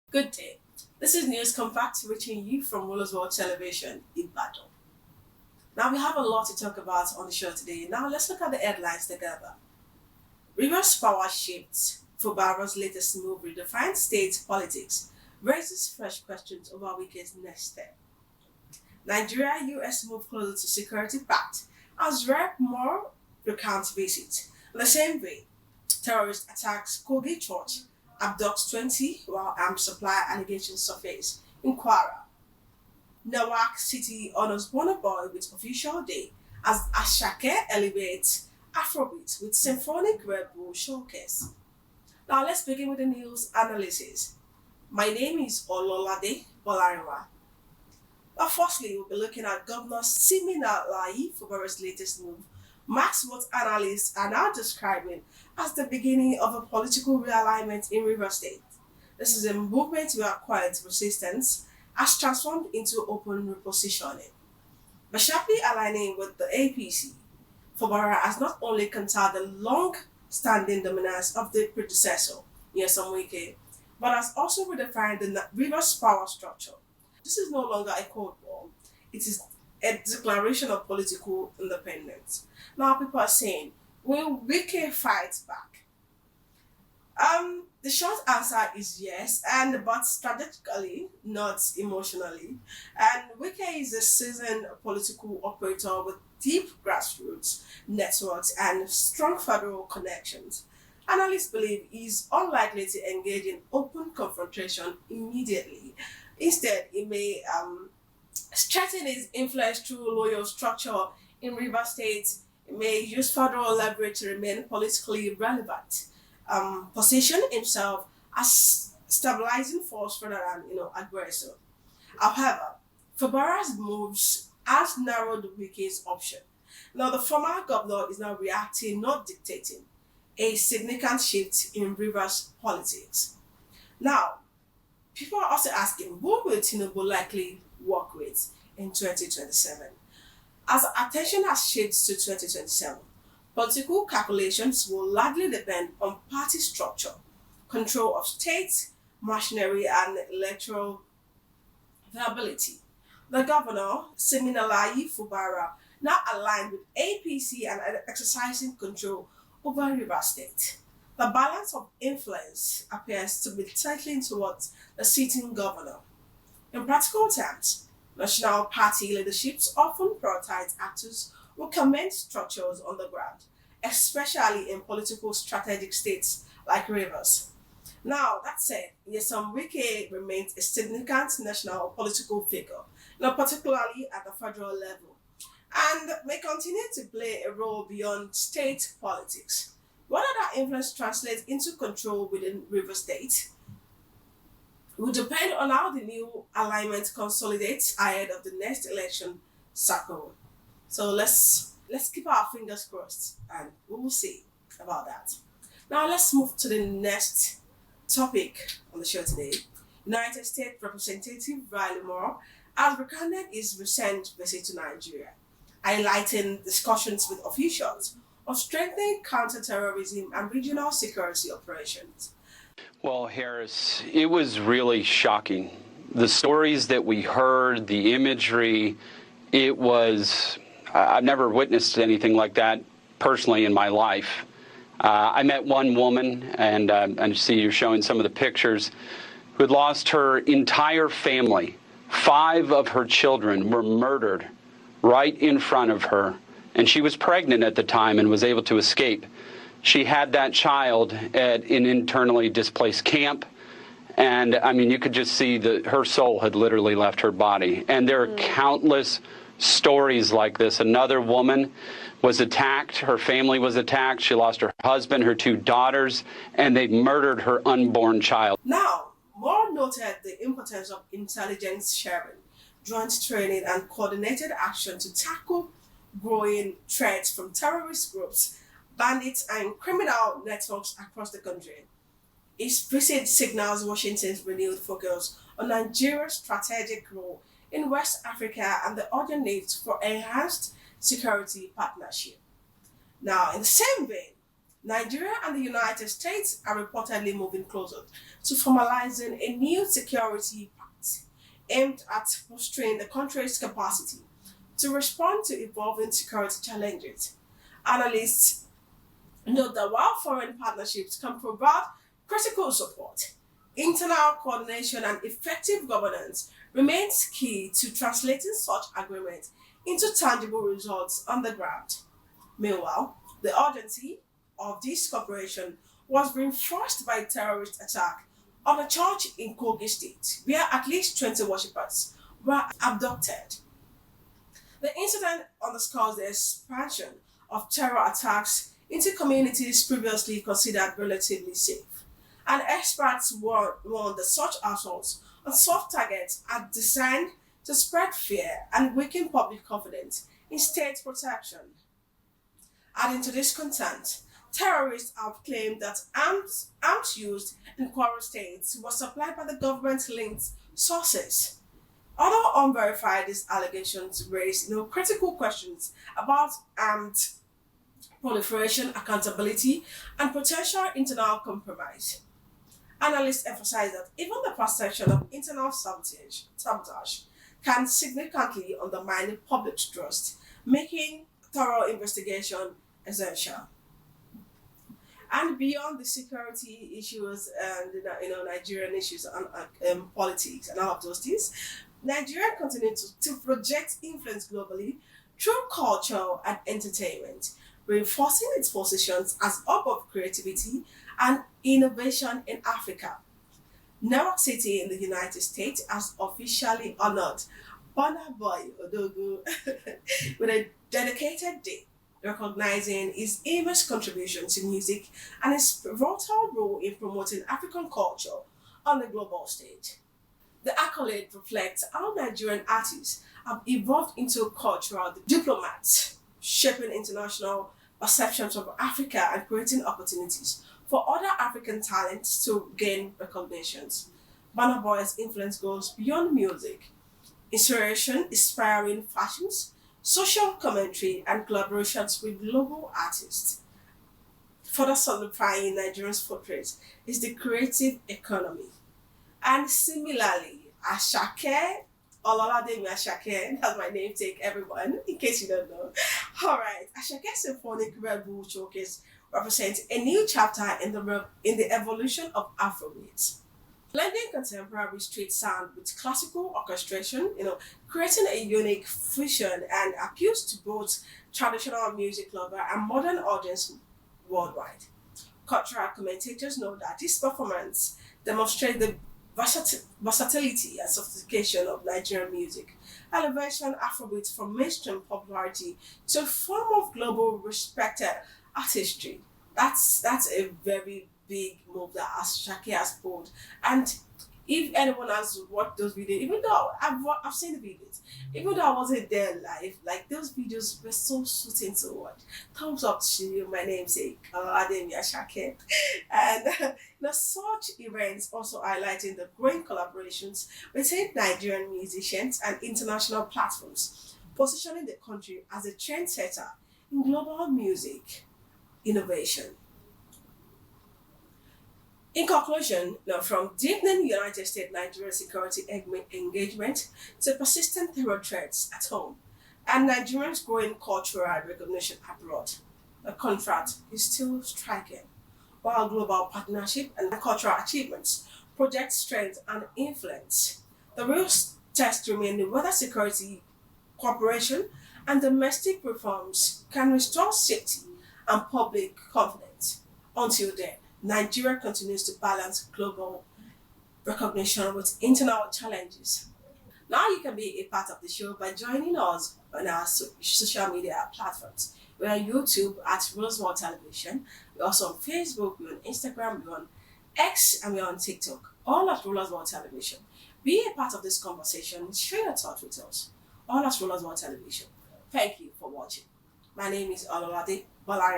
Good day. This is News Compact reaching you from Rulers World Television in Battle. Now we have a lot to talk about on the show today. Now let's look at the headlines together. Rivers power shifts. Fubara's latest move redefines state politics, raises fresh questions over Wike's next step. Nigeria US move closer to security pact as Rep more recount visit. In the same way, terrorist attacks Kogi Church, abducts 20 while arms supply allegations surface in Kwara. Nawak City honors Burna Boy with official day as Ashake elevates Afrobeat with symphonic Red Bull showcase. Now let's begin with the news analysis. My name is Ololade Bolariwa. Now, firstly, we'll be looking at Governor Simina Lai Fubaro's latest move, marks what analysts are now describing as the beginning of a political realignment in River State. This is a movement where quiet resistance has transformed into open repositioning. By sharply aligning with the APC, Fubara has not only countered the long-standing dominance of the predecessor, Nyesom Wike, but has also redefined the River's power structure. This is no longer a Cold War. It is a declaration of political independence. Now people are saying, will Wike fight back? The short answer is yes, and but strategically, not emotionally. And Wike is a seasoned political operator with deep grassroots networks and strong federal connections. Analysts believe he is unlikely to engage in open confrontation immediately. Instead, he may strengthen his influence through loyal structure in River State. It may use federal leverage to remain politically relevant. Position himself as stabilizing force rather than aggressor. However, Fabara's moves has narrowed Wike's option. Now the former governor is now reacting, not dictating, a significant shift in Rivers politics. Now, people are also asking, who will Tinubu likely work with in 2027? As attention has shifted to 2027, political calculations will largely depend on party structure, control of state, machinery, and electoral viability. The governor, Siminalayi Fubara, now aligned with APC and exercising control over River State. The balance of influence appears to be tilting towards the sitting governor. In practical terms, national party leaderships often prioritize actors who command structures on the ground, especially in political strategic states like Rivers. Now, that said, Nyesom Wike remains a significant national political figure, now particularly at the federal level, and may continue to play a role beyond state politics. Whether that influence translates into control within River State will depend on how the new alignment consolidates ahead of the next election cycle. So let's keep our fingers crossed and we will see about that. Now let's move to the next topic on the show today. United States Representative Riley Moore has recounted his recent visit to Nigeria, highlighting discussions with officials of strengthening counterterrorism and regional security operations. Well, Harris, it was really shocking. The stories that we heard, the imagery, I've never witnessed anything like that personally in my life. I met one woman, and I see you're showing some of the pictures, who had lost her entire family. 5 of her children were murdered right in front of her, and she was pregnant at the time and was able to escape. She had that child at an internally displaced camp, and I mean, you could just see that her soul had literally left her body. And there are countless stories like this. Another woman was attacked. Her family was attacked. She lost her husband, her 2 daughters, and they murdered her unborn child. Now, Moore noted the importance of intelligence sharing, joint training, and coordinated action to tackle growing threats from terrorist groups, bandits, and criminal networks across the country. His visit signals Washington's renewed focus on Nigeria's strategic role in West Africa and the urgent need for enhanced security partnership. Now, in the same vein, Nigeria and the United States are reportedly moving closer to formalizing a new security pact aimed at bolstering the country's capacity to respond to evolving security challenges. Analysts note that while foreign partnerships can provide critical support, internal coordination and effective governance remains key to translating such agreements into tangible results on the ground. Meanwhile, the urgency of this cooperation was reinforced by a terrorist attack on a church in Kogi State, where at least 20 worshippers were abducted. The incident underscores the expansion of terror attacks into communities previously considered relatively safe. And experts warn that such assaults on soft targets are designed to spread fear and weaken public confidence in state protection. Adding to this content, terrorists have claimed that arms used in quarrel states were supplied by the government-linked sources. Although unverified, these allegations raise critical questions about armed proliferation, accountability, and potential internal compromise. Analysts emphasize that even the perception of internal sabotage can significantly undermine the public's trust, making thorough investigation essential. And beyond the security issues and Nigerian issues and politics and all of those things, Nigeria continues to project influence globally through culture and entertainment, reinforcing its positions as hub of creativity and innovation in Africa. New York City in the United States has officially honored Burna Boy Odogu with a dedicated day, recognizing his immense contribution to music and his pivotal role in promoting African culture on the global stage. The accolade reflects how Nigerian artists have evolved into cultural diplomats, shaping international perceptions of Africa and creating opportunities for other African talents to gain recognitions. Burna Boy's influence goes beyond music. Inspiring fashions, social commentary, and collaborations with global artists. Further solidifying Nigeria's footprint is the creative economy. And similarly, Ashake, Ololade Ashake, that's my name take everyone, in case you don't know. Alright, Ashake Symphonic Red Bull Showcase represents a new chapter in the evolution of Afrobeats. Blending contemporary street sound with classical orchestration, creating a unique fusion and appeals to both traditional music lover and modern audience worldwide. Cultural commentators know that this performance demonstrates the versatility and sophistication of Nigerian music, elevation Afrobeat from mainstream popularity to a form of global respected artistry. That's a very big move that Shaki has pulled. And if anyone has watched those videos, even though I've seen the videos, even though I wasn't there live, like those videos were so soothing to watch. Thumbs up to you, my namesake, Ademia Shake. And such events also highlighting the growing collaborations between Nigerian musicians and international platforms, positioning the country as a trendsetter in global music innovation. In conclusion, from deepening United States Nigeria security engagement to persistent terror threats at home and Nigerians' growing cultural recognition abroad, the contrast is still striking. While global partnership and cultural achievements project strength and influence, the real test remains whether security, cooperation, and domestic reforms can restore safety and public confidence. Until then, Nigeria continues to balance global recognition with internal challenges. Now you can be a part of the show by joining us on our social media platforms. We're on YouTube at Roosevelt Television. We're also on Facebook, we're on Instagram, we're on X, and we're on TikTok. All at Roosevelt Television. Be a part of this conversation. Share your thoughts with us. All at Roosevelt Television. Thank you for watching. My name is Ololade Balari.